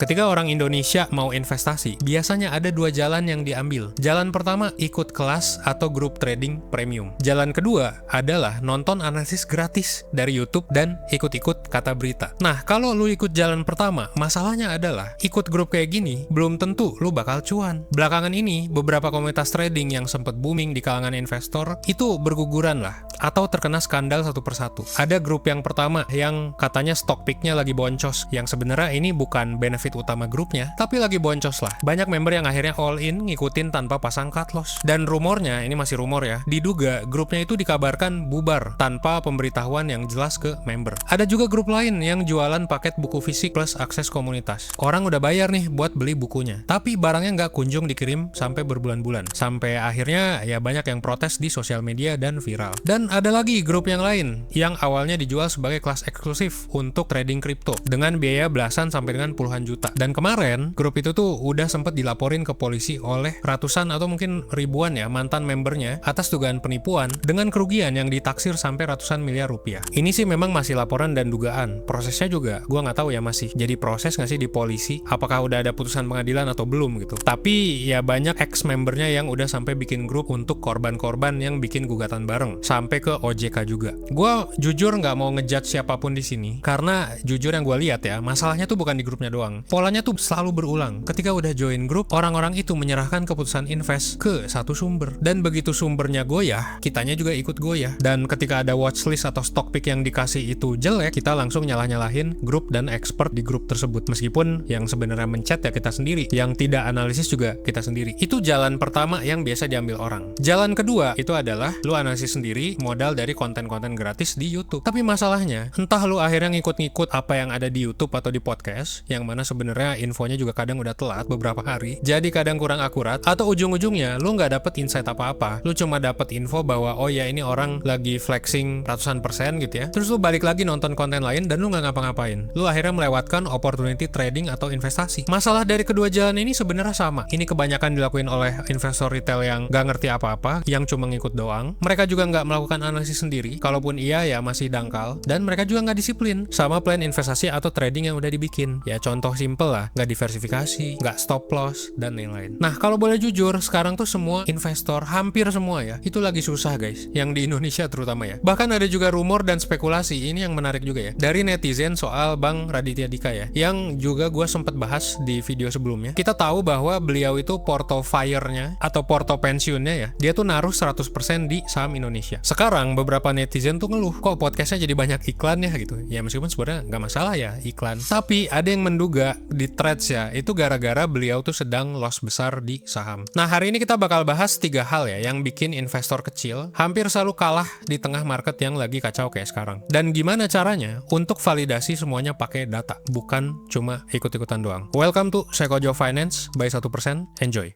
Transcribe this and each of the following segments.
Ketika orang Indonesia mau investasi, biasanya ada dua jalan yang diambil. Jalan pertama, ikut kelas atau grup trading premium. Jalan kedua adalah nonton analisis gratis dari YouTube dan ikut-ikut kata berita. Nah, kalau lu ikut jalan pertama, masalahnya adalah ikut grup kayak gini, belum tentu lu bakal cuan. Belakangan ini, beberapa komunitas trading yang sempat booming di kalangan investor, itu berguguran lah, atau terkena skandal satu persatu. Ada grup yang pertama yang katanya stock pick-nya lagi boncos, yang sebenarnya ini bukan benefit utama grupnya, tapi lagi boncos lah. Banyak member yang akhirnya all in ngikutin tanpa pasang cut loss. Dan rumornya, ini masih rumor ya, diduga grupnya itu dikabarkan bubar tanpa pemberitahuan yang jelas ke member. Ada juga grup lain yang jualan paket buku fisik plus akses komunitas. Orang udah bayar nih buat beli bukunya, tapi barangnya nggak kunjung dikirim sampai berbulan-bulan. Sampai akhirnya ya banyak yang protes di sosial media dan viral. Dan ada lagi grup yang lain yang awalnya dijual sebagai kelas eksklusif untuk trading kripto dengan biaya belasan sampai dengan puluhan juta. Dan kemarin, grup itu tuh udah sempat dilaporin ke polisi oleh ratusan atau mungkin ribuan ya mantan membernya atas dugaan penipuan dengan kerugian yang ditaksir sampai ratusan miliar rupiah. Ini sih memang masih laporan dan dugaan. Prosesnya juga, gua nggak tahu ya masih jadi proses nggak sih di polisi. Apakah udah ada putusan pengadilan atau belum gitu. Tapi ya banyak ex-membernya yang udah sampai bikin grup untuk korban-korban yang bikin gugatan bareng. Sampai ke OJK juga. Gua jujur nggak mau ngejudge siapapun di sini. Karena jujur yang gua lihat ya, masalahnya tuh bukan di grupnya doang. Polanya tuh selalu berulang. Ketika udah join grup, orang-orang itu menyerahkan keputusan invest ke satu sumber. Dan begitu sumbernya goyah, kitanya juga ikut goyah. Dan ketika ada watchlist atau stock pick yang dikasih itu jelek, kita langsung nyalah-nyalahin grup dan expert di grup tersebut. Meskipun yang sebenarnya mencet ya kita sendiri, yang tidak analisis juga kita sendiri. Itu jalan pertama yang biasa diambil orang. Jalan kedua itu adalah lu analisis sendiri modal dari konten-konten gratis di YouTube. Tapi masalahnya, entah lu akhirnya ngikut-ngikut apa yang ada di YouTube atau di podcast, yang mana sebenarnya infonya juga kadang udah telat beberapa hari, jadi kadang kurang akurat, atau ujung-ujungnya lu nggak dapet insight apa-apa, lu cuma dapet info bahwa oh ya ini orang lagi flexing ratusan persen gitu ya, terus lu balik lagi nonton konten lain dan lu nggak ngapa-ngapain, lu akhirnya melewatkan opportunity trading atau investasi. Masalah dari kedua jalan ini sebenarnya sama. Ini kebanyakan dilakuin oleh investor retail yang nggak ngerti apa-apa, yang cuma ngikut doang. Mereka juga nggak melakukan analisis sendiri, kalaupun iya ya masih dangkal, dan mereka juga nggak disiplin sama plan investasi atau trading yang udah dibikin. Ya contoh simple lah, nggak diversifikasi, nggak stop loss, dan lain-lain. Nah, kalau boleh jujur, sekarang tuh semua investor, hampir semua ya, itu lagi susah guys, yang di Indonesia terutama ya. Bahkan ada juga rumor dan spekulasi, ini yang menarik juga ya, dari netizen soal Bang Raditya Dika ya, yang juga gue sempat bahas di video sebelumnya. Kita tahu bahwa beliau itu porto fire-nya, atau porto pensiunnya ya, dia tuh naruh 100% di saham Indonesia. Sekarang, beberapa netizen tuh ngeluh, kok podcastnya jadi banyak iklan ya gitu. Ya meskipun sebenarnya nggak masalah ya iklan. Tapi ada yang menduga di threads ya, itu gara-gara beliau tuh sedang loss besar di saham. Nah, hari ini kita bakal bahas 3 hal ya yang bikin investor kecil hampir selalu kalah di tengah market yang lagi kacau kayak sekarang. Dan gimana caranya untuk validasi semuanya pakai data, bukan cuma ikut-ikutan doang. Welcome to Sekojo Finance by 1%. Enjoy.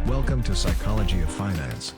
Welcome to Psychology of Finance.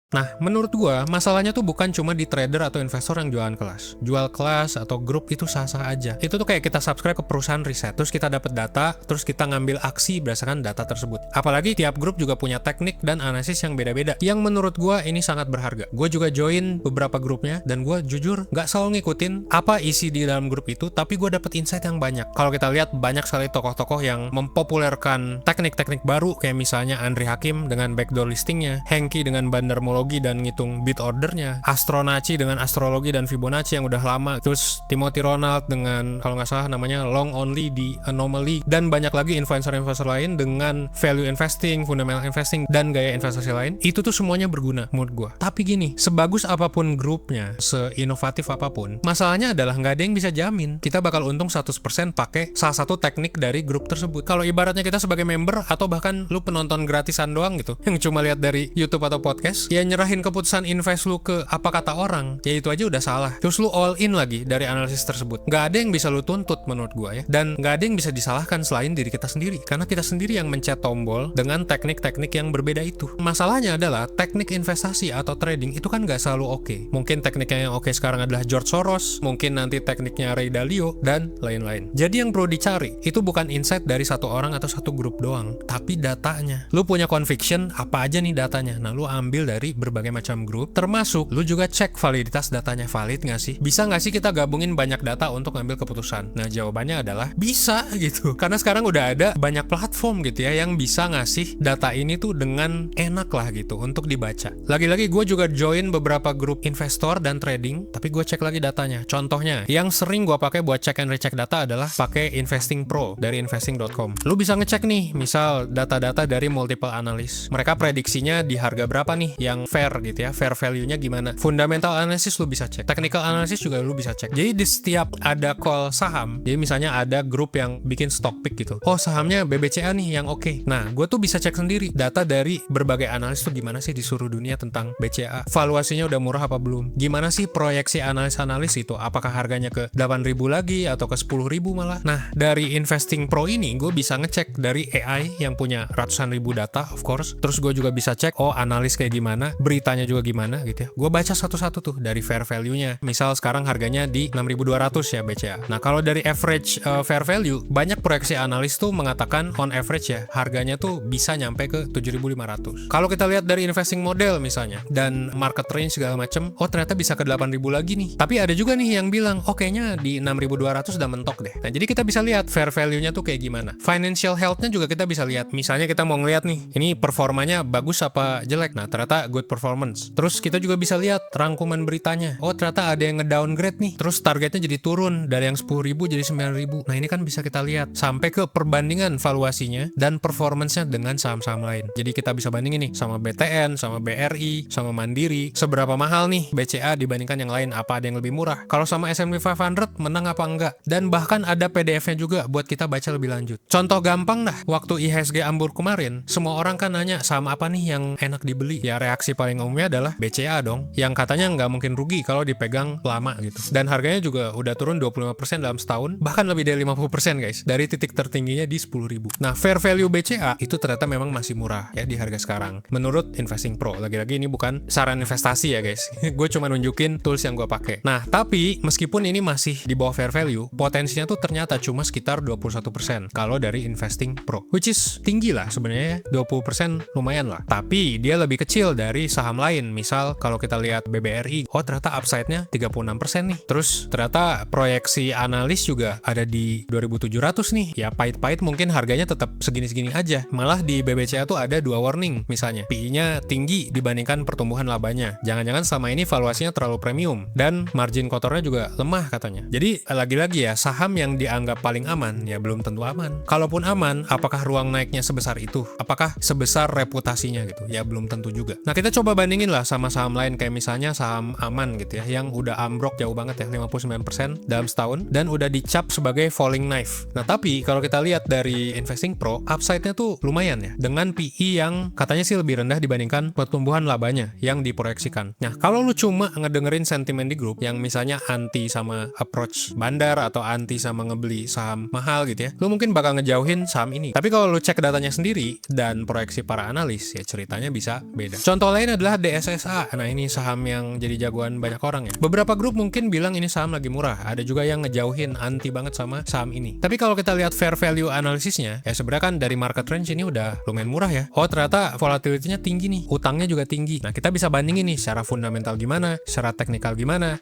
Nah, menurut gua, masalahnya tuh bukan cuma di trader atau investor yang jualan kelas. Jual kelas atau grup itu sah-sah aja. Itu tuh kayak kita subscribe ke perusahaan riset, terus kita dapat data, terus kita ngambil aksi berdasarkan data tersebut. Apalagi tiap grup juga punya teknik dan analisis yang beda-beda, yang menurut gua ini sangat berharga. Gua juga join beberapa grupnya, dan gua jujur nggak selalu ngikutin apa isi di dalam grup itu, tapi gua dapet insight yang banyak. Kalau kita lihat, banyak sekali tokoh-tokoh yang mempopulerkan teknik-teknik baru, kayak misalnya Andri Hakim dengan backdoor listingnya, Hengki dengan bandarmologi dan ngitung bid ordernya, Astronaci dengan astrologi dan Fibonacci yang udah lama, terus Timothy Ronald dengan kalau nggak salah namanya long only di anomaly, dan banyak lagi influencer-influencer lain dengan value investing, fundamental investing, dan gaya investasi lain. Itu tuh semuanya berguna menurut gua. Tapi gini, sebagus apapun grupnya, seinovatif apapun, masalahnya adalah nggak ada yang bisa jamin kita bakal untung 100% pakai salah satu teknik dari grup tersebut. Kalau ibaratnya kita sebagai member atau bahkan lu penonton gratisan doang gitu, yang cuma lihat dari YouTube atau podcast, ya nyerahin keputusan invest lu ke apa kata orang, ya itu aja udah salah. Terus lu all in lagi dari analisis tersebut. Nggak ada yang bisa lu tuntut menurut gua ya. Dan nggak ada yang bisa disalahkan selain diri kita sendiri. Karena kita sendiri yang mencet tombol dengan teknik-teknik yang berbeda itu. Masalahnya adalah teknik investasi atau trading itu kan nggak selalu oke. Mungkin tekniknya yang oke sekarang adalah George Soros, mungkin nanti tekniknya Ray Dalio, dan lain-lain. Jadi yang perlu dicari itu bukan insight dari satu orang atau satu grup doang, tapi datanya. Lu punya conviction apa aja nih datanya. Nah, lu ambil dari berbagai macam grup, termasuk lu juga cek validitas datanya, valid nggak sih? Bisa nggak sih kita gabungin banyak data untuk ngambil keputusan? Nah, jawabannya adalah bisa gitu. Karena sekarang udah ada banyak platform gitu ya yang bisa ngasih data ini tuh dengan enak lah gitu untuk dibaca. Lagi-lagi gue juga join beberapa grup investor dan trading, tapi gue cek lagi datanya. Contohnya, yang sering gue pakai buat cek and recheck data adalah pakai Investing Pro dari investing.com. Lu bisa ngecek nih, misal data-data dari multiple analyst. Mereka prediksinya di harga berapa nih yang fair gitu ya, fair value-nya gimana. Fundamental analysis lu bisa cek, technical analysis juga lu bisa cek. Jadi di setiap ada call saham, jadi misalnya ada grup yang bikin stock pick gitu, oh sahamnya BBCA nih yang oke. Nah, gue tuh bisa cek sendiri data dari berbagai analis tuh gimana sih di seluruh dunia tentang BCA, valuasinya udah murah apa belum, gimana sih proyeksi analis-analis itu, apakah harganya ke 8.000 lagi atau ke 10.000 malah. Nah, dari Investing Pro ini gue bisa ngecek dari AI yang punya ratusan ribu data of course. Terus gue juga bisa cek, oh analis kayak gimana, beritanya juga gimana gitu ya. Gue baca satu-satu tuh dari fair value-nya. Misal sekarang harganya di 6.200 ya BCA. Nah, kalau dari average fair value, banyak proyeksi analis tuh mengatakan on average ya, harganya tuh bisa nyampe ke 7.500. Kalau kita lihat dari investing model misalnya, dan market range segala macem, oh ternyata bisa ke 8.000 lagi nih. Tapi ada juga nih yang bilang, oh kayaknya di 6.200 udah mentok deh. Nah, jadi kita bisa lihat fair value-nya tuh kayak gimana. Financial health-nya juga kita bisa lihat. Misalnya kita mau ngeliat nih, ini performanya bagus apa jelek. Nah, ternyata good performance. Terus kita juga bisa lihat rangkuman beritanya. Oh, ternyata ada yang nge-downgrade nih. Terus targetnya jadi turun dari yang 10.000 jadi 9.000. Nah, ini kan bisa kita lihat sampai ke perbandingan valuasinya dan performance-nya dengan saham-saham lain. Jadi kita bisa bandingin nih sama BTN, sama BRI, sama Mandiri. Seberapa mahal nih BCA dibandingkan yang lain? Apa ada yang lebih murah? Kalau sama S&P 500 menang apa enggak? Dan bahkan ada PDF-nya juga buat kita baca lebih lanjut. Contoh gampang dah, waktu IHSG Ambur kemarin, semua orang kan nanya saham apa nih yang enak dibeli? Ya reaksi paling umumnya adalah BCA dong, yang katanya nggak mungkin rugi kalau dipegang lama gitu. Dan harganya juga udah turun 25% dalam setahun, bahkan lebih dari 50% guys, dari titik tertingginya di 10.000. Nah, fair value BCA itu ternyata memang masih murah ya di harga sekarang. Menurut Investing Pro, lagi-lagi ini bukan saran investasi ya guys. Gue cuma nunjukin tools yang gue pakai. Nah, tapi meskipun ini masih di bawah fair value, potensinya tuh ternyata cuma sekitar 21% kalau dari Investing Pro, which is tinggi lah sebenarnya, 20% lumayan lah. Tapi dia lebih kecil dari saham lain. Misal kalau kita lihat BBRI, oh ternyata upside-nya 36% nih. Terus ternyata proyeksi analis juga ada di 2.700 nih. Ya pahit-pahit mungkin harganya tetap segini-segini aja. Malah di BBCA tuh ada 2 warning misalnya. PI-nya tinggi dibandingkan pertumbuhan labanya. Jangan-jangan selama ini valuasinya terlalu premium dan margin kotornya juga lemah katanya. Jadi lagi-lagi ya, saham yang dianggap paling aman ya belum tentu aman. Kalaupun aman, apakah ruang naiknya sebesar itu? Apakah sebesar reputasinya gitu? Ya belum tentu juga. Nah, kita coba bandingin lah sama saham lain kayak misalnya saham aman gitu ya, yang udah ambruk jauh banget ya, 59% dalam setahun dan udah dicap sebagai falling knife. Nah, tapi kalau kita lihat dari Investing Pro, upside-nya tuh lumayan ya, dengan PI yang katanya sih lebih rendah dibandingkan pertumbuhan labanya yang diproyeksikan. Nah, kalau lu cuma ngedengerin sentimen di grup yang misalnya anti sama approach bandar atau anti sama ngebeli saham mahal gitu ya, lu mungkin bakal ngejauhin saham ini. Tapi kalau lu cek datanya sendiri dan proyeksi para analis, ya ceritanya bisa beda. Contoh lain adalah DSSA. Nah, ini saham yang jadi jagoan banyak orang ya. Beberapa grup mungkin bilang ini saham lagi murah. Ada juga yang ngejauhin, anti banget sama saham ini. Tapi kalau kita lihat fair value analisisnya, ya sebenarnya kan dari market range ini udah lumayan murah ya. Oh, ternyata volatility-nya tinggi nih, utangnya juga tinggi. Nah, kita bisa bandingin nih secara fundamental gimana, secara teknikal gimana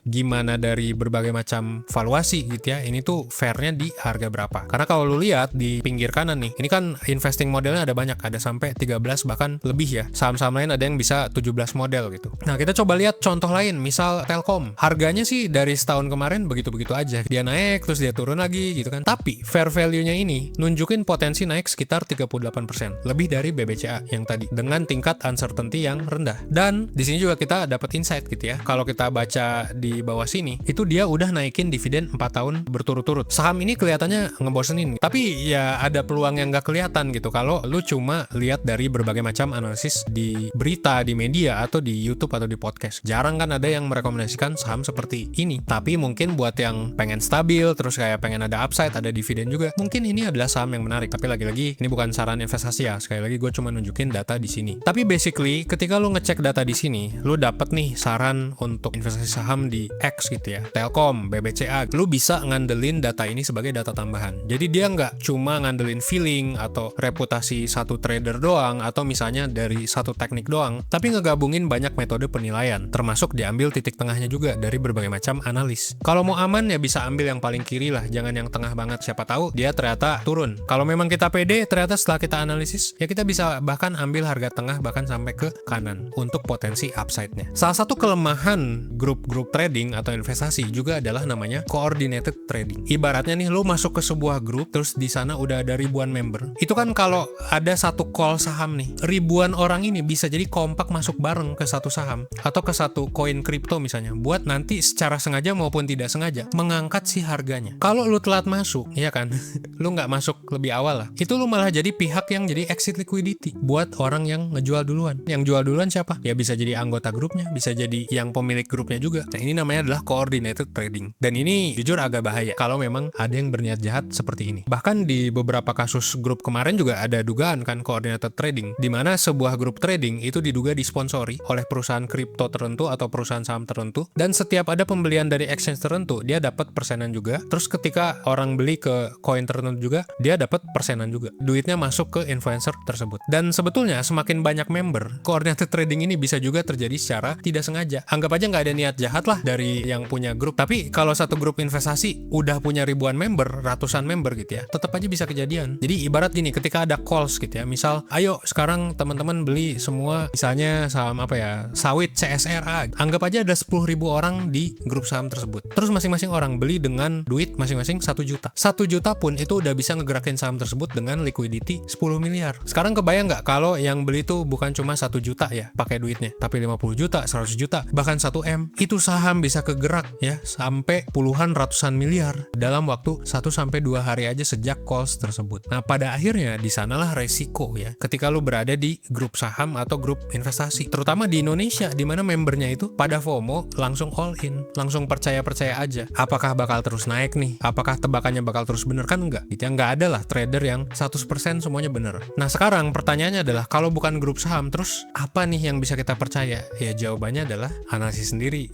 dari berbagai macam valuasi gitu ya. Ini tuh fairnya di harga berapa. Karena kalau lu lihat di pinggir kanan nih, ini kan investing modelnya ada banyak, ada sampai 13 bahkan lebih ya. Saham-saham lain ada yang bisa 17 model gitu. Nah, kita coba lihat contoh lain, misal Telkom. Harganya sih dari setahun kemarin begitu-begitu aja. Dia naik, terus dia turun lagi gitu kan. Tapi fair value-nya ini nunjukin potensi naik sekitar 38%. Lebih dari BBCA yang tadi, dengan tingkat uncertainty yang rendah. Dan di sini juga kita dapat insight gitu ya. Kalau kita baca di bawah sini, itu dia udah naikin dividen 4 tahun berturut-turut. Saham ini kelihatannya ngebosenin. Tapi ya ada peluang yang nggak kelihatan gitu kalau lu cuma lihat dari berbagai macam analisis di berita, di di media atau di YouTube atau di podcast. Jarang kan ada yang merekomendasikan saham seperti ini. Tapi mungkin buat yang pengen stabil, terus kayak pengen ada upside, ada dividen juga, mungkin ini adalah saham yang menarik. Tapi lagi-lagi ini bukan saran investasi ya. Sekali lagi gue cuma nunjukin data di sini. Tapi basically ketika lu ngecek data di sini, lu dapat nih saran untuk investasi saham di X gitu ya, Telkom, BBCA. Lu bisa ngandelin data ini sebagai data tambahan. Jadi dia nggak cuma ngandelin feeling atau reputasi satu trader doang, atau misalnya dari satu teknik doang, tapi ngegabungin banyak metode penilaian, termasuk diambil titik tengahnya juga dari berbagai macam analis. Kalau mau aman ya bisa ambil yang paling kiri lah, jangan yang tengah banget, siapa tahu dia ternyata turun. Kalau memang kita pede, ternyata setelah kita analisis, ya kita bisa bahkan ambil harga tengah bahkan sampai ke kanan untuk potensi upside-nya. Salah satu kelemahan grup-grup trading atau investasi juga adalah namanya coordinated trading. Ibaratnya nih, lo masuk ke sebuah grup, terus di sana udah ada ribuan member. Itu kan kalau ada satu call saham nih, ribuan orang ini bisa jadi kompak masuk bareng ke satu saham atau ke satu koin kripto misalnya, buat nanti secara sengaja maupun tidak sengaja mengangkat si harganya. Kalau lu telat masuk, ya kan, lu nggak masuk lebih awal lah, itu lu malah jadi pihak yang jadi exit liquidity buat orang yang ngejual duluan. Yang jual duluan siapa? Ya bisa jadi anggota grupnya, bisa jadi yang pemilik grupnya juga. Nah, ini namanya adalah coordinated trading. Dan ini jujur agak bahaya kalau memang ada yang berniat jahat seperti ini. Bahkan di beberapa kasus grup kemarin juga ada dugaan kan coordinated trading, di mana sebuah grup trading itu diduga disponsori oleh perusahaan kripto tertentu atau perusahaan saham tertentu, dan setiap ada pembelian dari exchange tertentu, dia dapat persenan juga. Terus ketika orang beli ke koin tertentu juga, dia dapat persenan juga. Duitnya masuk ke influencer tersebut. Dan sebetulnya semakin banyak member, coordinated trading ini bisa juga terjadi secara tidak sengaja. Anggap aja nggak ada niat jahat lah dari yang punya grup. Tapi kalau satu grup investasi udah punya ribuan member, ratusan member gitu ya, tetap aja bisa kejadian. Jadi ibarat gini, ketika ada calls gitu ya, misal, ayo sekarang teman-teman beli semua misalnya saham apa ya, sawit CSRA. Anggap aja ada 10.000 orang di grup saham tersebut. Terus masing-masing orang beli dengan duit masing-masing 1 juta. 1 juta pun itu udah bisa ngegerakin saham tersebut dengan liquidity 10 miliar. Sekarang kebayang nggak kalau yang beli tuh bukan cuma 1 juta ya pakai duitnya, tapi 50 juta, 100 juta, bahkan 1 M. Itu saham bisa kegerak ya sampai puluhan ratusan miliar dalam waktu 1-2 hari aja sejak calls tersebut. Nah, pada akhirnya di sanalah resiko ya ketika lu berada di grup saham atau grup investasi, terutama di Indonesia di mana membernya itu pada FOMO, langsung all in, langsung percaya-percaya aja. Apakah bakal terus naik nih? Apakah tebakannya bakal terus bener? Kan enggak. Gitu ya, nggak ada lah trader yang 100% semuanya bener. Nah, sekarang pertanyaannya adalah kalau bukan grup saham, terus apa nih yang bisa kita percaya? Ya jawabannya adalah analisis sendiri.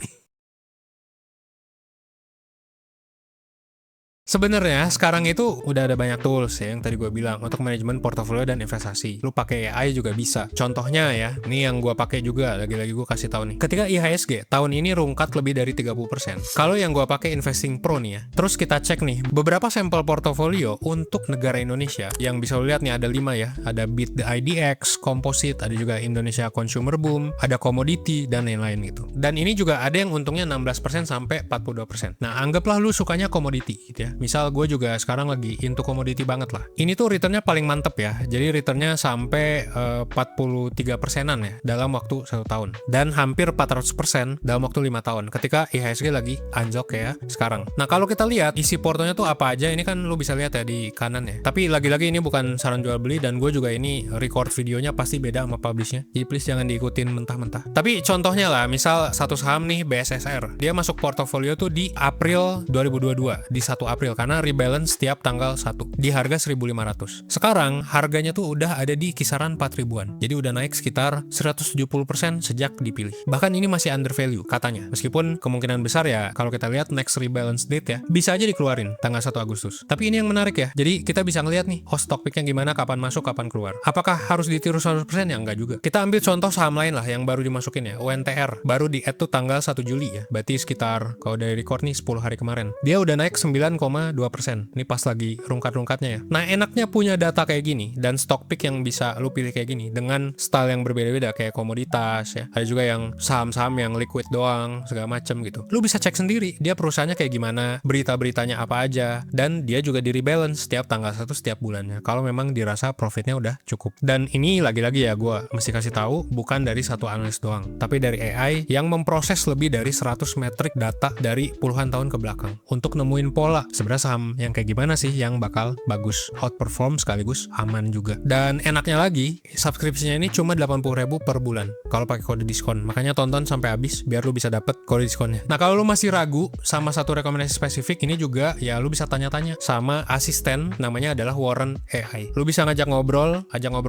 Sebenarnya sekarang itu udah ada banyak tools ya yang tadi gue bilang untuk manajemen portofolio dan investasi. Lu pakai AI juga bisa. Contohnya ya, ini yang gue pakai juga, lagi-lagi gue kasih tahu nih. Ketika IHSG tahun ini rungkat lebih dari 30%. Kalau yang gue pakai Investing Pro nih ya. Terus kita cek nih beberapa sampel portofolio untuk negara Indonesia. Yang bisa lu lihat nih ada 5 ya. Ada Beat the IDX, Composite, ada juga Indonesia Consumer Boom, ada Commodity dan lain-lain gitu. Dan ini juga ada yang untungnya 16% sampai 42%. Nah, anggaplah lu sukanya komoditi gitu ya. Misal gue juga sekarang lagi into komoditi banget lah. Ini tuh returnnya paling mantep ya. Jadi returnnya sampai 43%-an ya dalam waktu 1 tahun. Dan hampir 400% dalam waktu 5 tahun ketika IHSG lagi anjlok ya sekarang. Nah, kalau kita lihat isi portonya tuh apa aja, ini kan lu bisa lihat ya di kanan ya. Tapi lagi-lagi ini bukan saran jual beli, dan gue juga ini record videonya pasti beda sama publishnya. Jadi please jangan diikutin mentah-mentah. Tapi contohnya lah, misal satu saham nih BSSR. Dia masuk portofolio tuh di April 2022, di 1 April, karena rebalance setiap tanggal 1 di harga 1.500. Sekarang harganya tuh udah ada di kisaran 4.000-an. Jadi udah naik sekitar 170% sejak dipilih. Bahkan ini masih under value katanya. Meskipun kemungkinan besar ya kalau kita lihat next rebalance date ya bisa aja dikeluarin tanggal 1 Agustus. Tapi ini yang menarik ya. Jadi kita bisa ngeliat nih stock picknya gimana, kapan masuk, kapan keluar. Apakah harus ditiru 100%? Ya enggak juga. Kita ambil contoh saham lain lah yang baru dimasukin ya. UNTR baru di add tuh tanggal 1 Juli ya. Berarti sekitar kalau dari record nih 10 hari kemarin. Dia udah naik 9,2%. Ini pas lagi rungkat-rungkatnya ya. Nah, enaknya punya data kayak gini dan stock pick yang bisa lu pilih kayak gini dengan style yang berbeda-beda kayak komoditas ya. Ada juga yang saham-saham yang liquid doang, segala macem gitu. Lu bisa cek sendiri dia perusahaannya kayak gimana, berita-beritanya apa aja, dan dia juga di rebalance setiap tanggal 1 setiap bulannya kalau memang dirasa profitnya udah cukup. Dan ini lagi-lagi ya gue mesti kasih tahu bukan dari satu analis doang, tapi dari AI yang memproses lebih dari 100 metrik data dari puluhan tahun ke belakang untuk nemuin pola sebenarnya saham yang kayak gimana sih yang bakal bagus, outperform sekaligus aman juga. Dan enaknya lagi, subscription-nya ini cuma 80.000 per bulan kalau pakai kode diskon. Makanya tonton sampai habis biar lu bisa dapet kode diskonnya. Nah, kalau lu masih ragu sama satu rekomendasi spesifik, ini juga ya lu bisa tanya-tanya sama asisten, namanya adalah Warren AI. Lu bisa ajak ngobrol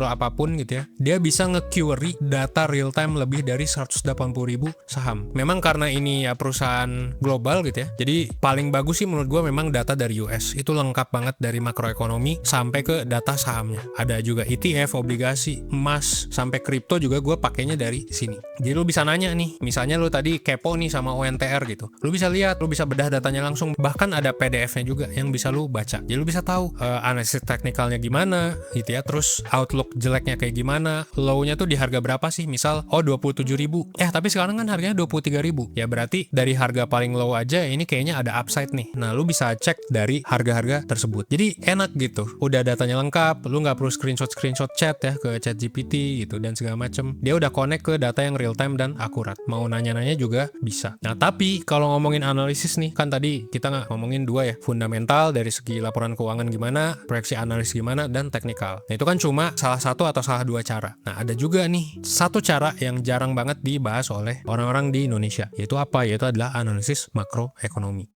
apapun gitu ya. Dia bisa nge-query data real time lebih dari 180.000 saham. Memang karena ini ya perusahaan global gitu ya. Jadi paling bagus sih menurut gue memang data dari US. Itu lengkap banget dari makroekonomi sampai ke data sahamnya. Ada juga ETF, obligasi, emas, sampai kripto juga gue pakainya dari sini. Jadi lu bisa nanya nih, misalnya lu tadi kepo nih sama ONTR gitu. Lu bisa lihat, lu bisa bedah datanya langsung. Bahkan ada PDF-nya juga yang bisa lu baca. Jadi lu bisa tahu analisis teknikalnya gimana gitu ya. Terus outlook jeleknya kayak gimana. Low-nya tuh di harga berapa sih? Misal 27.000. Tapi sekarang kan harganya 23.000. Ya berarti dari harga paling low aja ini kayaknya ada upside nih. Nah, lu bisa cek dari harga-harga tersebut. Jadi enak gitu. Udah datanya lengkap, lu nggak perlu screenshot chat ya ke ChatGPT gitu dan segala macem. Dia udah connect ke data yang real time dan akurat. Mau nanya-nanya juga bisa. Nah, tapi kalau ngomongin analisis nih, kan tadi kita nggak ngomongin dua ya, fundamental dari segi laporan keuangan gimana, proyeksi analis gimana, dan teknikal. Nah, itu kan cuma salah satu atau salah dua cara. Nah, ada juga nih satu cara yang jarang banget dibahas oleh orang-orang di Indonesia. Yaitu apa? Yaitu adalah analisis makroekonomi.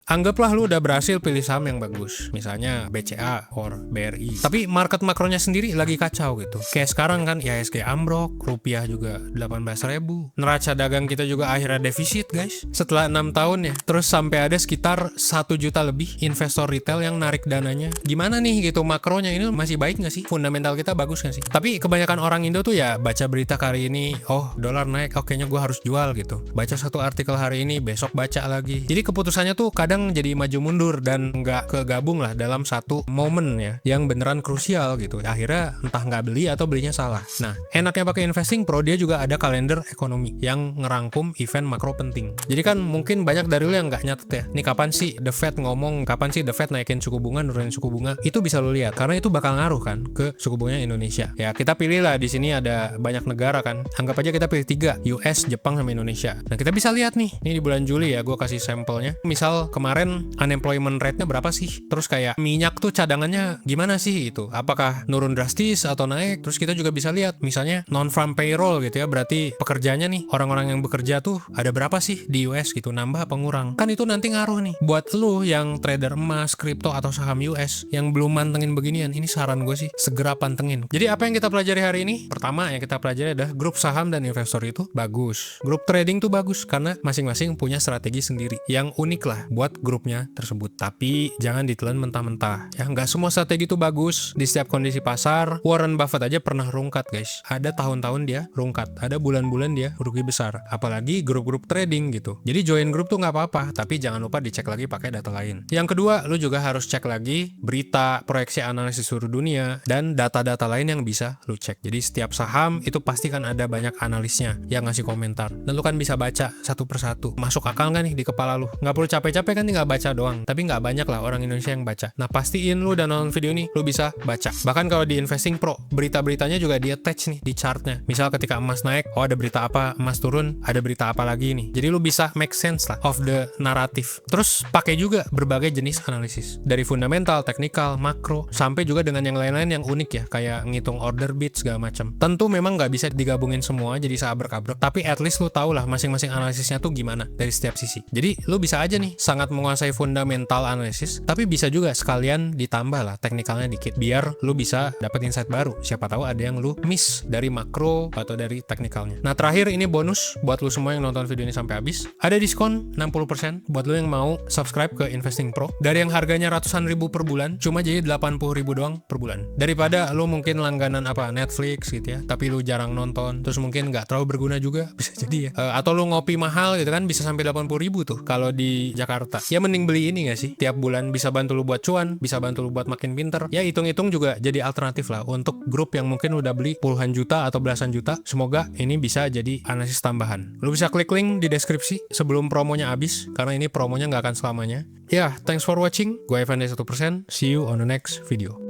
Anggaplah lu udah berhasil pilih saham yang bagus, misalnya BCA or BRI. Tapi market makronya sendiri lagi kacau gitu. Kayak sekarang kan IHSG ambrok, rupiah juga 18.000. Neraca dagang kita juga akhirnya defisit guys. Setelah 6 tahun ya. Terus sampai ada sekitar 1 juta lebih investor retail yang narik dananya. Gimana nih gitu makronya ini masih baik gak sih? Fundamental kita bagus gak sih? Tapi kebanyakan orang Indo tuh ya baca berita kali ini, oh dolar naik, kayaknya gue harus jual gitu. Baca satu artikel hari ini, besok baca lagi. Jadi keputusannya tuh kadang jadi maju mundur dan nggak kegabung lah dalam satu momen ya yang beneran krusial gitu. Akhirnya entah nggak beli atau belinya salah. Nah, enaknya pakai Investing Pro, dia juga ada kalender ekonomi yang ngerangkum event makro penting. Jadi kan mungkin banyak dari lu yang nggak nyatet ya. Nih kapan sih The Fed ngomong, kapan sih The Fed naikin suku bunga, nurunin suku bunga. Itu bisa lu lihat karena itu bakal ngaruh kan ke suku bunga Indonesia. Ya kita pilih lah, di sini ada banyak negara kan. Anggap aja kita pilih 3, US, Jepang sama Indonesia. Nah, kita bisa lihat nih. Ini di bulan Juli ya, gue kasih sampelnya. Misal kemarin unemployment rate-nya berapa sih? Terus kayak minyak tuh cadangannya gimana sih itu? Apakah nurun drastis atau naik? Terus kita juga bisa lihat misalnya non-farm payroll gitu ya, berarti pekerjaannya nih, orang-orang yang bekerja tuh ada berapa sih di US gitu, nambah apa ngurang? Kan itu nanti ngaruh nih. Buat lu yang trader emas, kripto atau saham US yang belum mantengin beginian, ini saran gue sih segera pantengin. Jadi apa yang kita pelajari hari ini? Pertama yang kita pelajari adalah grup saham dan investor itu bagus. Grup trading tuh bagus karena masing-masing punya strategi sendiri yang unik lah buat grupnya tersebut. Tapi jangan ditelan mentah-mentah ya, nggak semua strategi itu bagus di setiap kondisi pasar. Warren Buffett aja pernah rungkat guys, ada tahun-tahun dia rungkat, ada bulan-bulan dia rugi besar, apalagi grup-grup trading gitu. Jadi join grup tuh nggak apa-apa, tapi jangan lupa dicek lagi pakai data lain. Yang kedua, lu juga harus cek lagi berita, proyeksi analisis seluruh dunia, dan data-data lain yang bisa lu cek. Jadi setiap saham itu pasti kan ada banyak analisnya yang ngasih komentar, dan lu kan bisa baca satu persatu. Masuk akal nggak nih di kepala lu? Nggak perlu capek-capek kan, tinggal baca doang. Tapi nggak banyak lah orang Indonesia yang baca. Nah, pastiin lu udah nonton video ini, lu bisa baca. Bahkan kalau di Investing Pro, berita-beritanya juga di attach nih di chartnya. Misal ketika emas naik, oh ada berita apa, emas turun, ada berita apa lagi nih. Jadi lu bisa make sense lah of the narrative. Terus pakai juga berbagai jenis analisis. Dari fundamental, teknikal, makro, sampai juga dengan yang lain-lain yang unik ya, kayak ngitung order bit segala macam. Tentu memang nggak bisa digabungin semua jadi seabrek-abrek, tapi at least lu tau lah masing-masing analisisnya tuh gimana dari setiap sisi. Jadi lu bisa aja nih sangat menguasai fundamental analisis, tapi bisa juga sekalian ditambah lah teknikalnya dikit biar lu bisa dapat insight baru. Siapa tahu ada yang lu miss dari makro atau dari teknikalnya. Nah, terakhir ini bonus buat lu semua yang nonton video ini sampai habis. Ada diskon 60% buat lu yang mau subscribe ke Investing Pro. Dari yang harganya ratusan ribu per bulan, cuma jadi 80.000 doang per bulan. Daripada lu mungkin langganan Netflix gitu ya, tapi lu jarang nonton, terus mungkin nggak terlalu berguna juga, bisa jadi ya. Atau lu ngopi mahal gitu kan, bisa sampai 80.000 tuh kalau di Jakarta. Ya mending beli ini gak sih? Tiap bulan bisa bantu lu buat cuan, bisa bantu lu buat makin pinter. Ya hitung-hitung juga jadi alternatif lah untuk grup yang mungkin udah beli puluhan juta atau belasan juta. Semoga ini bisa jadi analisis tambahan. Lu bisa klik link di deskripsi sebelum promonya habis, karena ini promonya nggak akan selamanya. Ya, thanks for watching. Gue Evan dari 1%. See you on the next video.